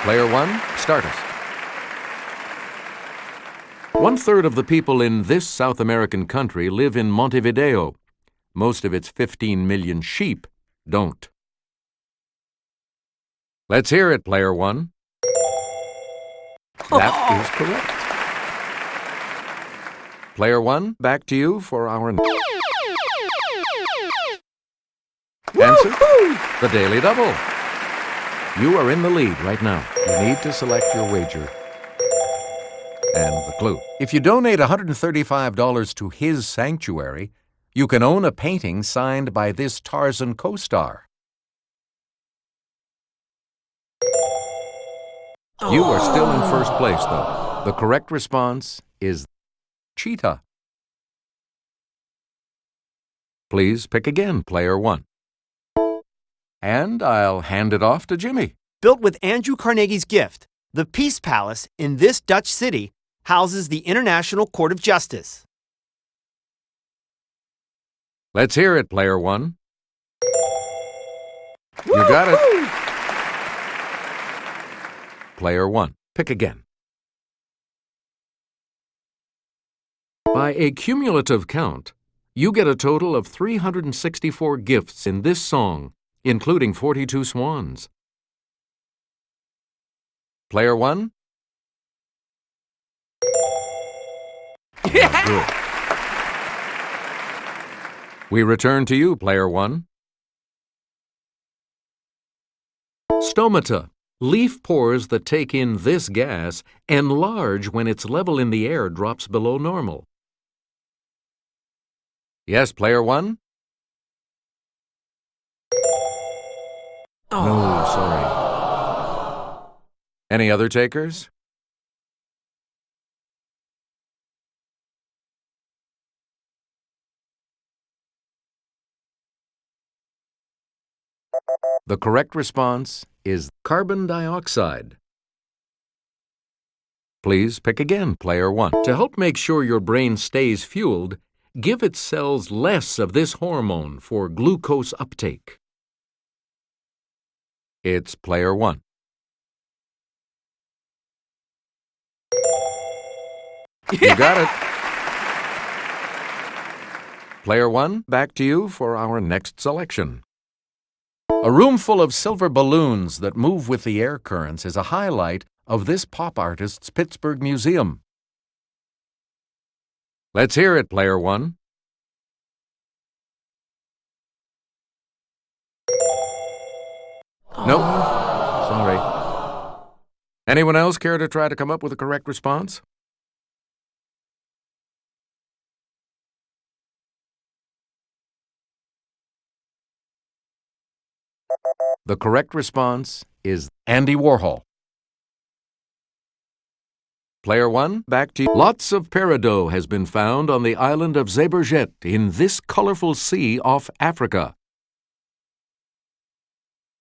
Player one, start us. 1/3 of the people in this South American country live in Montevideo. Most of its 15 million sheep don't. Let's hear it, player one. That is correct. Player one, back to you for our answer, the Daily Double. You are in the lead right now. You need to select your wager. And the clue. If you donate $135 to his sanctuary, you can own a painting signed by this Tarzan co-star. You are still in first place, though. The correct response is cheetah. Please pick again, player one. And I'll hand it off to Jimmy. Built with Andrew Carnegie's gift, the Peace Palace in this Dutch city houses the International Court of Justice. Let's hear it, player one. You got it. Player one, pick again. By a cumulative count, you get a total of 364 gifts in this song, including 42 swans. Player one? Good. We return to you, player one. Stomata. Leaf pores that take in this gas enlarge when its level in the air drops below normal. Yes, player one? No, sorry. Any other takers? The correct response is carbon dioxide. Please pick again, player one. To help make sure your brain stays fueled, give its cells less of this hormone for glucose uptake. It's player one. You got it. Player one, back to you for our next selection. A room full of silver balloons that move with the air currents is a highlight of this pop artist's Pittsburgh museum. Let's hear it, player one. Nope. Sorry. Anyone else care to try to come up with a correct response? The correct response is Andy Warhol. Player one, back to you. Lots of peridot has been found on the island of Zeebrugge in this colorful sea off Africa.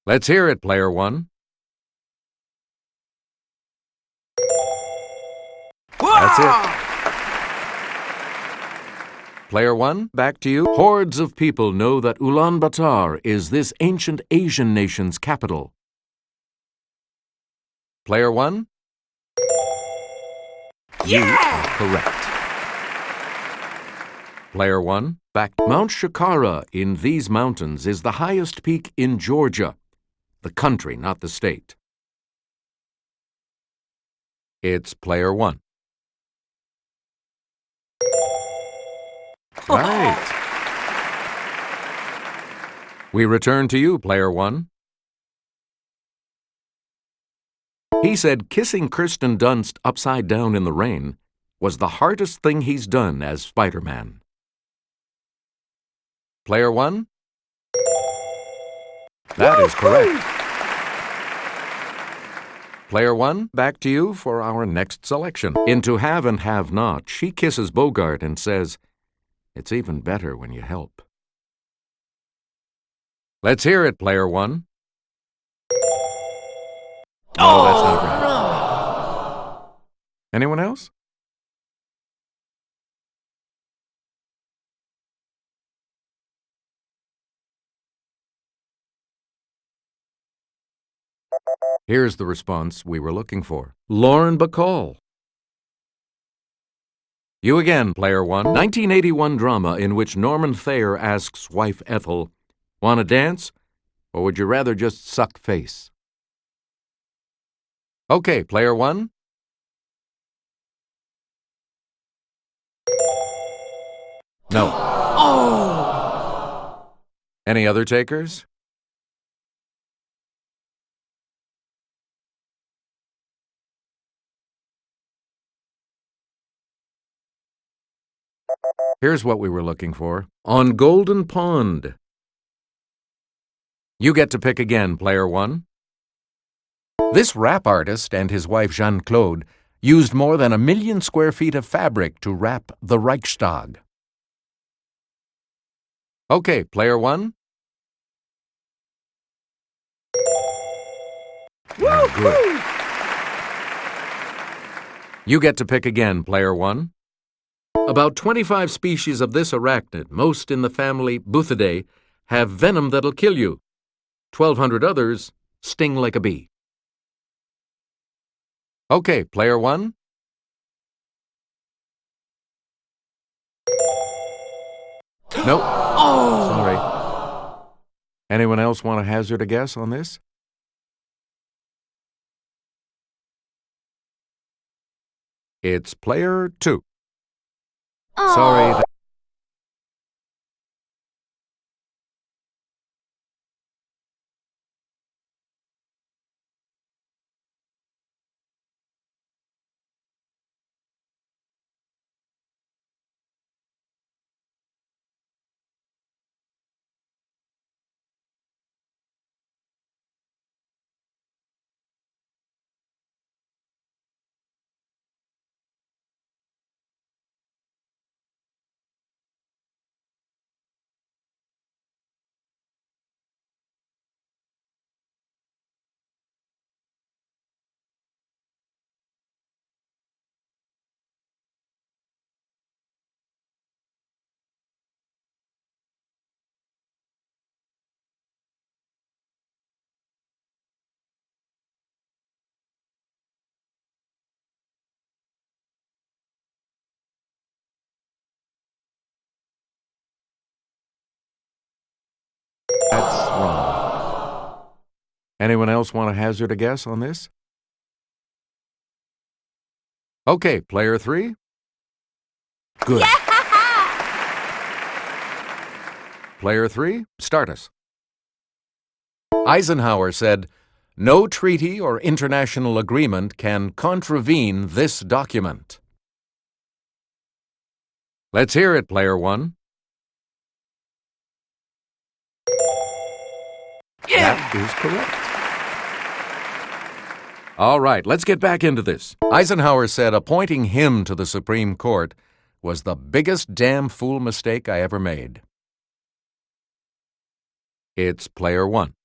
Let's hear it, player one. That's it. Player one, back to you. Hordes of people know that Ulaanbaatar is this ancient Asian nation's capital. Player one? You are correct. Player one, back. Mount Shikara in these mountains is the highest peak in Georgia, the country, not the state. It's player one. Right. We return to you, player one. He said kissing Kirsten Dunst upside down in the rain was the hardest thing he's done as Spider-Man. Player one? That is correct. Player one, back to you for our next selection. In To Have and Have Not, she kisses Bogart and says, "It's even better when you help." Let's hear it, player one. No, that's not right. Anyone else? Here's the response we were looking for. Lauren Bacall. You again, player one. 1981 drama in which Norman Thayer asks wife Ethel, "Want to dance? Or would you rather just suck face?" Okay, player one. No. Oh! Any other takers? Here's what we were looking for. On Golden Pond. You get to pick again, player one. This rap artist and his wife Jeanne-Claude used more than 1 million square feet of fabric to wrap the Reichstag. Okay, player one. Good. You get to pick again, player one. About 25 species of this arachnid, most in the family Buthidae, have venom that'll kill you. 1,200 others sting like a bee. Okay, player one. Nope. Oh! Sorry. Anyone else want to hazard a guess on this? It's player two. Sorry. That's wrong. Anyone else want to hazard a guess on this? Okay, player three. Good. Yeah! Player three, start us. Eisenhower said, "No treaty or international agreement can contravene this document." Let's hear it, player one. Yeah! That is correct. All right, let's get back into this. Eisenhower said appointing him to the Supreme Court was the biggest damn fool mistake I ever made. It's player one.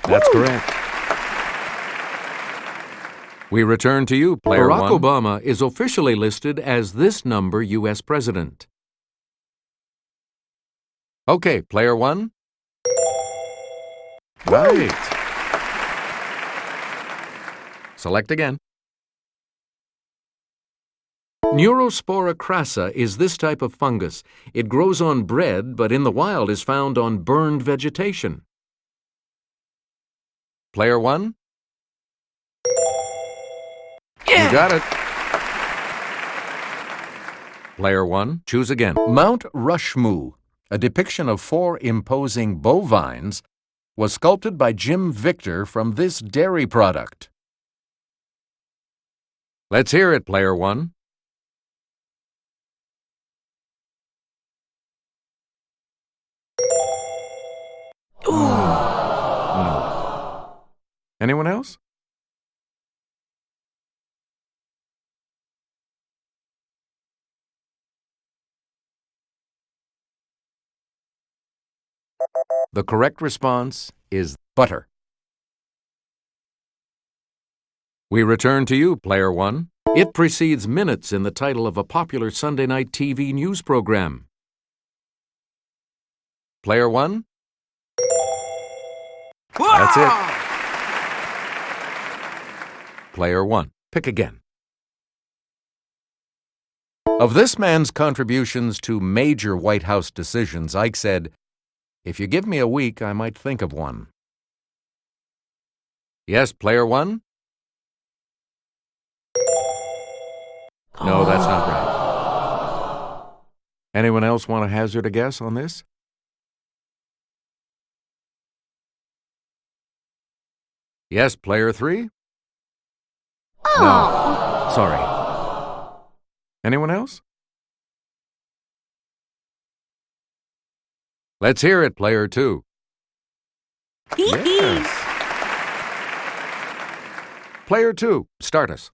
That's correct. We return to you, player one. Barack Obama is officially listed as this number U.S. President. Okay, player one. Right. Select again. Neurospora crassa is this type of fungus. It grows on bread, but in the wild is found on burned vegetation. Player one. Yeah! You got it. Player one, choose again. Mount Rushmore, a depiction of 4 imposing bovines, was sculpted by Jim Victor from this dairy product. Let's hear it, player one. Ooh! No. Anyone else? The correct response is butter. We return to you, player one. It precedes minutes in the title of a popular Sunday night TV news program. Player one. That's it. Player 1. Pick again. Of this man's contributions to major White House decisions, Ike said, "If you give me a week, I might think of one." Yes, player 1? No, that's not right. Anyone else want to hazard a guess on this? Yes, player 3? No. Sorry. Anyone else? Let's hear it, player 2. Yes. Player 2, start us.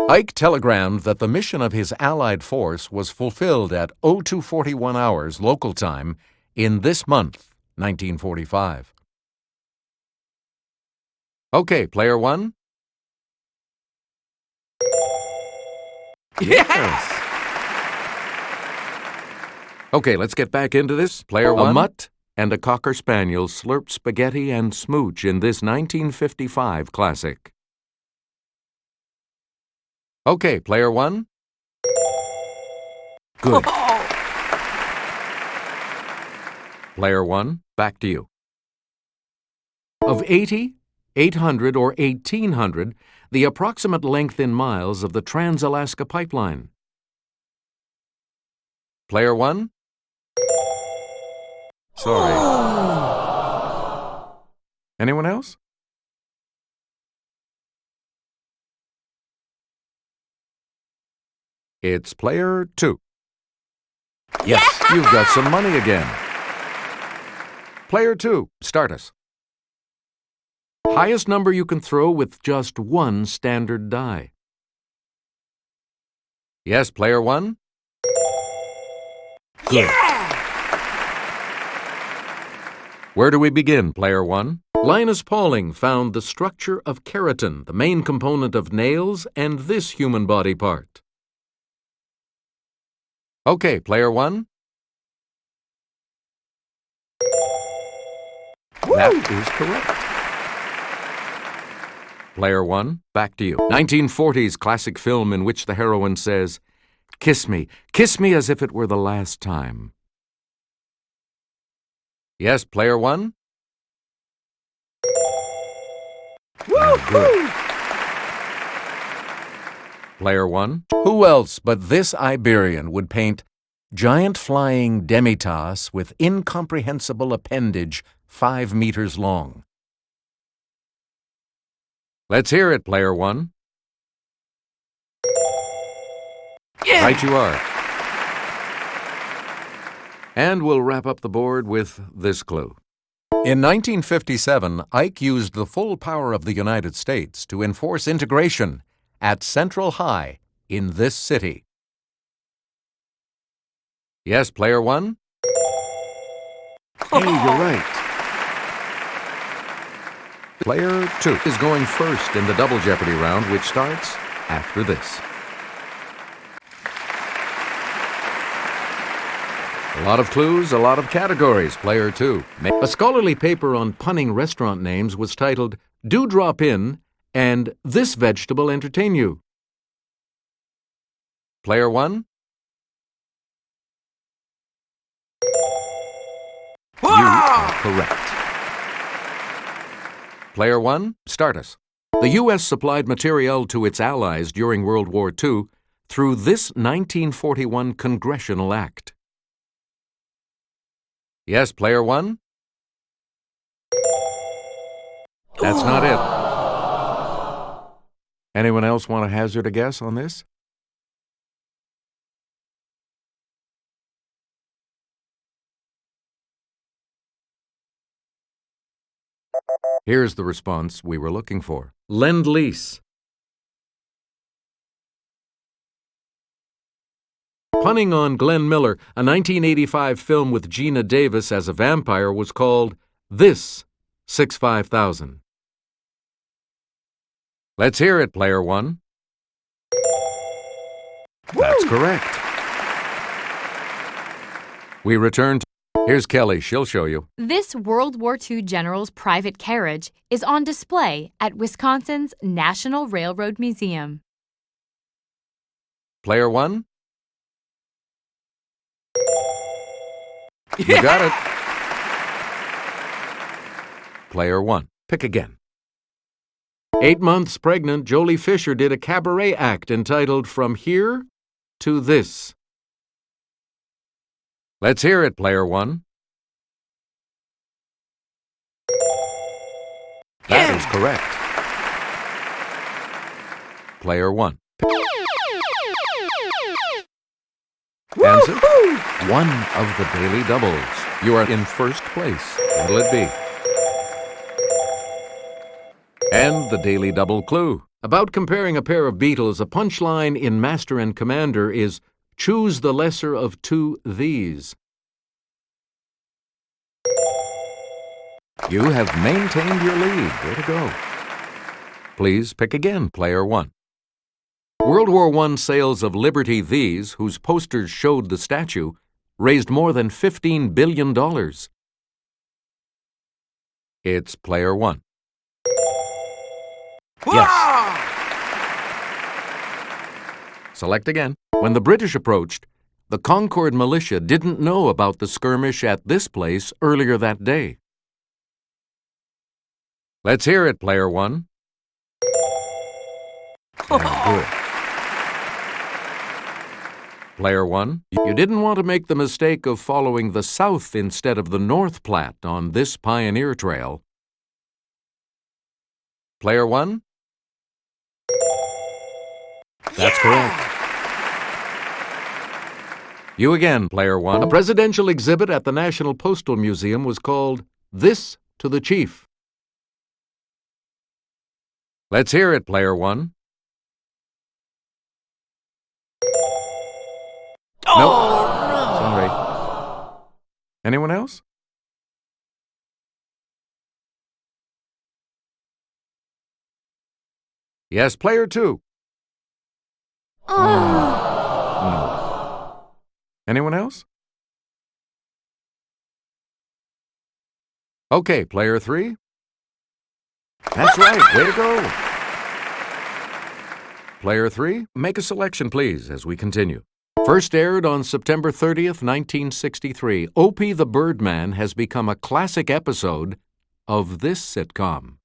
Ike telegrammed that the mission of his Allied force was fulfilled at 0241 hours local time in this month, 1945. Okay, player 1. Yes. Okay, let's get back into this. Player 1. A mutt and a cocker spaniel slurped spaghetti and smooch in this 1955 classic. Okay, player 1. Good. Player 1, back to you. Of 80, 800, or 1800, the approximate length in miles of the Trans-Alaska Pipeline. Player 1? Sorry. Anyone else? It's player 2. Yes, you've got some money again. Player 2, start us. Highest number you can throw with just one standard die. Yes, player 1? Good. Where do we begin, player 1? Linus Pauling found the structure of keratin, the main component of nails and this human body part. Okay, player 1. That is correct. Player 1, back to you. 1940s classic film in which the heroine says, kiss me as if it were the last time." Yes, player 1? Good. Player 1, who else but this Iberian would paint giant flying demitas with incomprehensible appendage 5 meters long? Let's hear it, player 1. Yeah. Right you are. And we'll wrap up the board with this clue. In 1957, Ike used the full power of the United States to enforce integration at Central High in this city. Yes, player 1? Hey, you're right. Player 2 is going first in the Double Jeopardy round, which starts after this. A lot of clues, a lot of categories, player 2. A scholarly paper on punning restaurant names was titled, "Do Drop In," and "This Vegetable Entertain You." Player 1? You are correct. Player 1, start us. The U.S. supplied materiel to its allies during World War II through this 1941 Congressional Act. Yes, player 1? That's not it. Anyone else want to hazard a guess on this? Here's the response we were looking for. Lend-Lease. Punning on Glenn Miller, a 1985 film with Gina Davis as a vampire was called This 65000. Let's hear it, player 1. That's correct. We return to Here's Kelly. She'll show you. This World War II general's private carriage is on display at Wisconsin's National Railroad Museum. Player 1? You got it. Player 1. Pick again. 8 months pregnant, Jolie Fisher did a cabaret act entitled From Here to This. Let's hear it, Player 1. That is correct. Player 1. Answer? One of the daily doubles. You are in first place. What'll it be? And the daily double clue. About comparing a pair of Beatles, a punchline in Master and Commander is, choose the lesser of two these. You have maintained your lead. Way to go. Please pick again, Player 1. World War I sales of Liberty These, whose posters showed the statue, raised more than $15 billion. It's Player 1. Yes. Select again. When the British approached, the Concord militia didn't know about the skirmish at this place earlier that day. Let's hear it, Player 1. Very good. Player 1, you didn't want to make the mistake of following the South instead of the North Platte on this pioneer trail. Player 1? That's correct. You again, Player 1. A presidential exhibit at the National Postal Museum was called This to the Chief. Let's hear it, Player 1. Nope. Sorry. Anyone else? Yes, Player 2. No. Anyone else? Okay, Player 3. That's right. Way to go. Player 3, make a selection, please, as we continue. First aired on September 30th, 1963, Opie the Birdman has become a classic episode of this sitcom.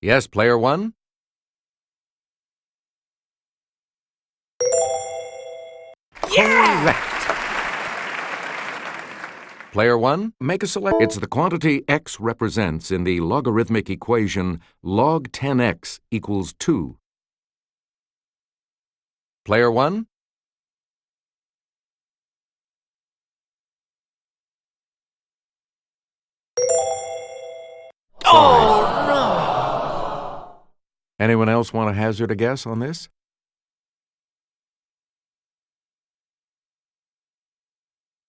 Yes, Player 1? Correct. Player 1, make a selection. It's the quantity x represents in the logarithmic equation log 10x equals 2. Player 1? Sorry. Anyone else want to hazard a guess on this?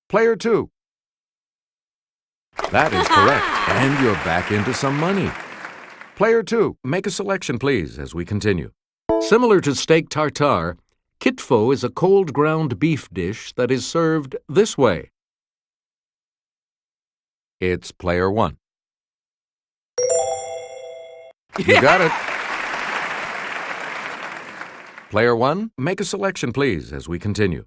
Player 2. That is correct. And you're back into some money. Player 2, make a selection, please, as we continue. Similar to steak tartare, kitfo is a cold ground beef dish that is served this way. It's Player 1. You got it. Player 1, make a selection, please, as we continue.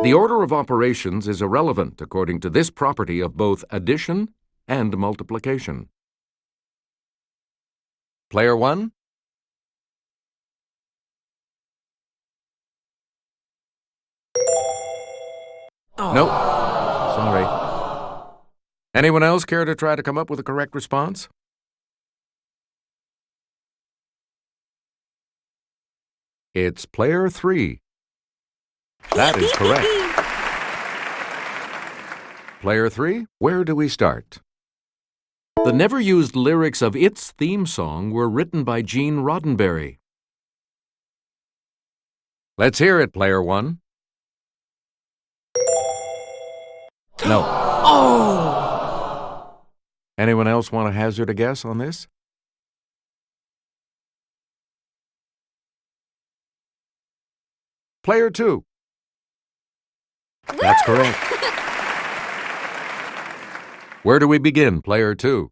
The order of operations is irrelevant according to this property of both addition and multiplication. Player 1? Nope. Sorry. Anyone else care to try to come up with a correct response? It's Player 3. That is correct. Player 3, where do we start? The never-used lyrics of its theme song were written by Gene Roddenberry. Let's hear it, Player 1. No. Oh! Anyone else want to hazard a guess on this? Player 2. That's correct. Where do we begin, player 2?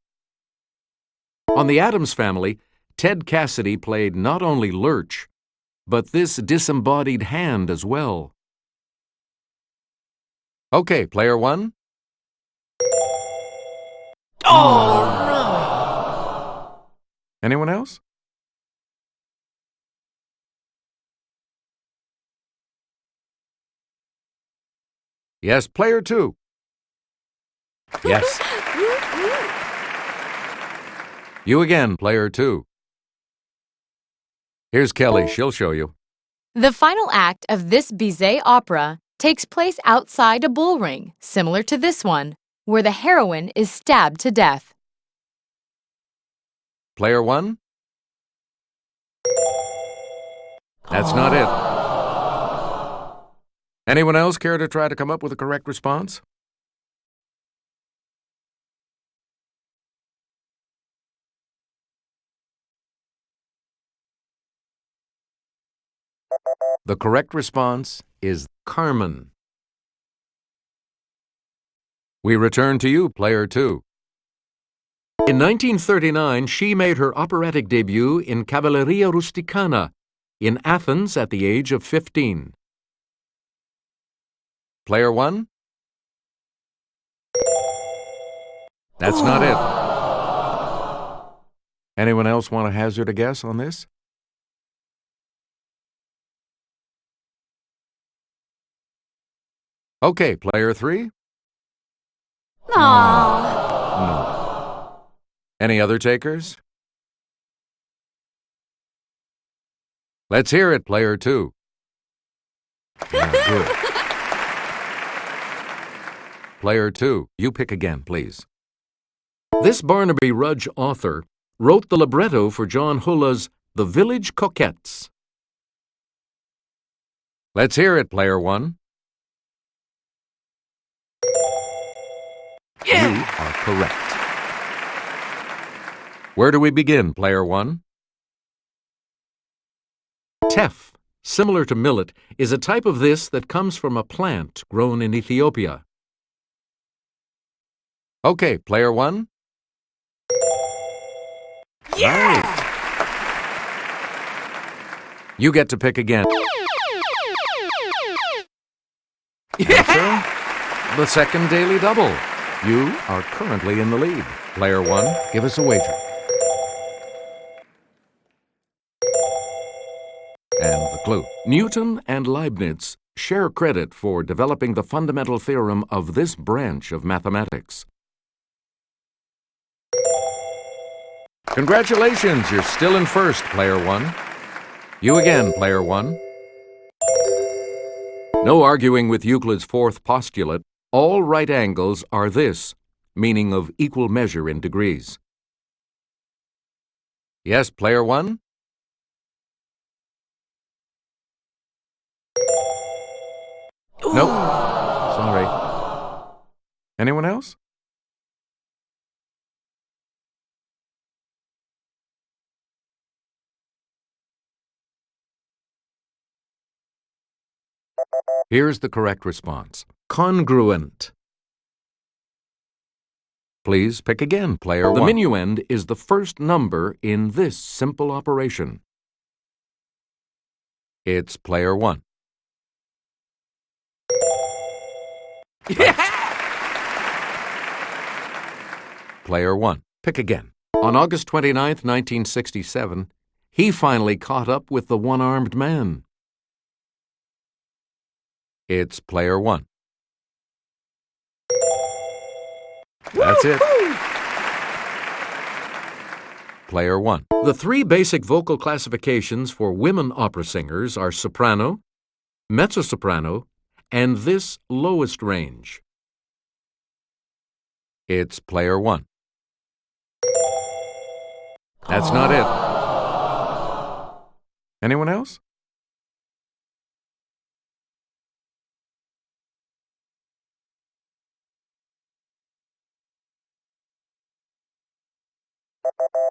On The Addams Family, Ted Cassidy played not only Lurch, but this disembodied hand as well. Okay, player 1. Oh, Anyone else? Yes, player 2. Yes. You again, player 2. Here's Kelly. She'll show you. The final act of this Bizet opera takes place outside a bull ring, similar to this one, where the heroine is stabbed to death. Player 1. That's not it. Anyone else care to try to come up with a correct response? The correct response is Carmen. We return to you, player 2. In 1939, she made her operatic debut in Cavalleria Rusticana in Athens at the age of 15. Player 1? That's not it. Anyone else want to hazard a guess on this? Okay, player 3? No. Any other takers? Let's hear it, player 2. Good. Player 2, you pick again, please. This Barnaby Rudge author wrote the libretto for John Hulla's The Village Coquettes. Let's hear it, player 1. You are correct. Where do we begin, player 1? Teff, similar to millet, is a type of this that comes from a plant grown in Ethiopia. Okay, player 1. Right. You get to pick again. Answer, the second daily double. You are currently in the lead. Player 1, give us a wager. And the clue. Newton and Leibniz share credit for developing the fundamental theorem of this branch of mathematics. Congratulations, you're still in first, player 1. You again, player 1. No arguing with Euclid's fourth postulate. All right angles are this, meaning of equal measure in degrees. Yes, player 1? Nope. Sorry. Anyone else? Here's the correct response. Congruent. Please pick again, player 1. The minuend is the first number in this simple operation. It's player 1. Player 1. Pick again. On August 29th, 1967, he finally caught up with the one-armed man. It's player 1. That's it. Player 1. The three basic vocal classifications for women opera singers are soprano, mezzo-soprano, and this lowest range. It's player 1. That's not it. Anyone else?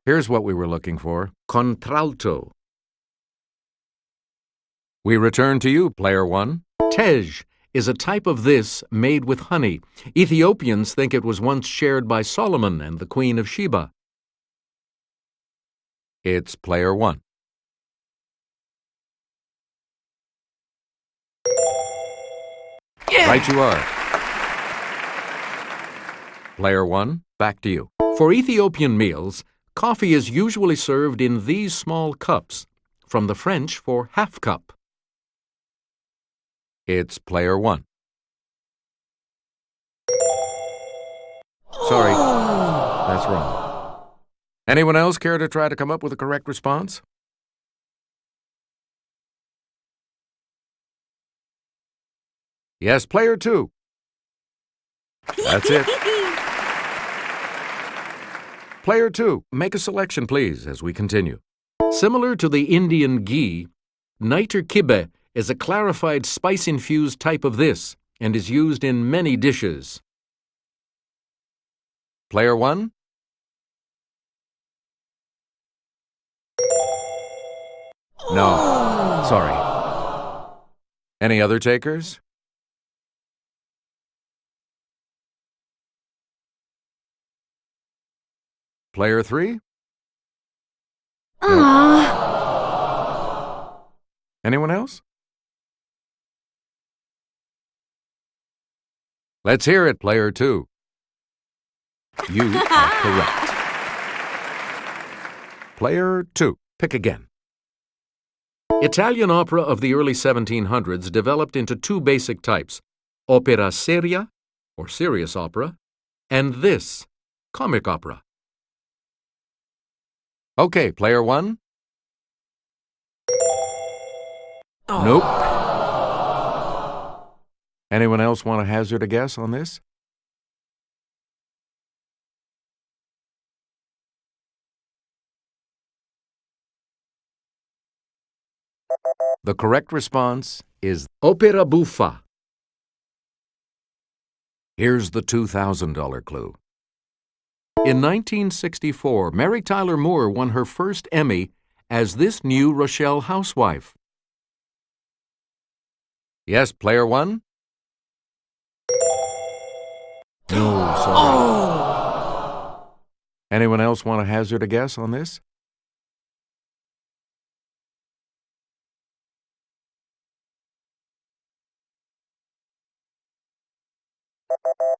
Here's what we were looking for. Contralto. We return to you, player 1. Tej is a type of this made with honey. Ethiopians think it was once shared by Solomon and the Queen of Sheba. It's player 1. Yeah! Right you are. Player 1, back to you. For Ethiopian meals, coffee is usually served in these small cups, from the French for half cup. It's player 1. Sorry, that's wrong. Anyone else care to try to come up with a correct response? Yes, player 2. That's it. Player 2, make a selection, please, as we continue. Similar to the Indian ghee, niter kibe is a clarified spice-infused type of this and is used in many dishes. Player 1? No, sorry. Any other takers? Player 3? Anyone else? Let's hear it, player 2. You are correct. Player 2, pick again. Italian opera of the early 1700s developed into two basic types, opera seria, or serious opera, and this, comic opera. Okay, player 1. Nope. Anyone else want to hazard a guess on this? The correct response is opera buffa. Here's the $2,000 clue. In 1964, Mary Tyler Moore won her first Emmy as this new Rochelle housewife. Yes, player 1? No, sorry. Anyone else want to hazard a guess on this?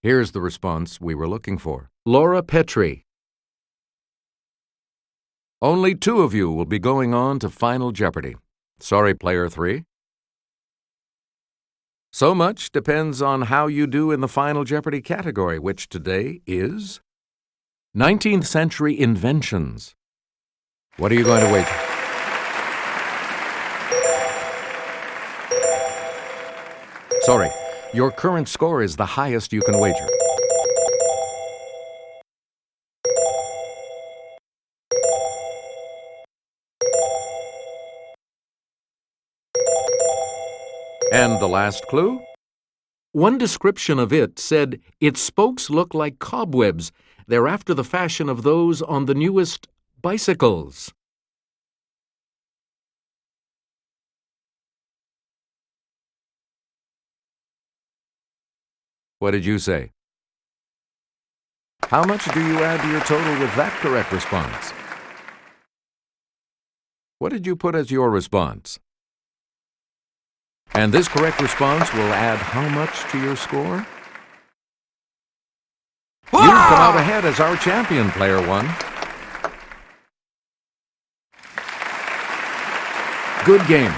Here's the response we were looking for. Laura Petrie. Only 2 of you will be going on to Final Jeopardy. Sorry, player 3. So much depends on how you do in the Final Jeopardy category, which today is 19th century inventions. What are you going to wager? Sorry, your current score is the highest you can wager. And the last clue? One description of it said, its spokes look like cobwebs. They're after the fashion of those on the newest bicycles. What did you say? How much do you add to your total with that correct response? What did you put as your response? And this correct response will add how much to your score? You've come out ahead as our champion, player 1. Good game.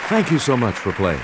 Thank you so much for playing.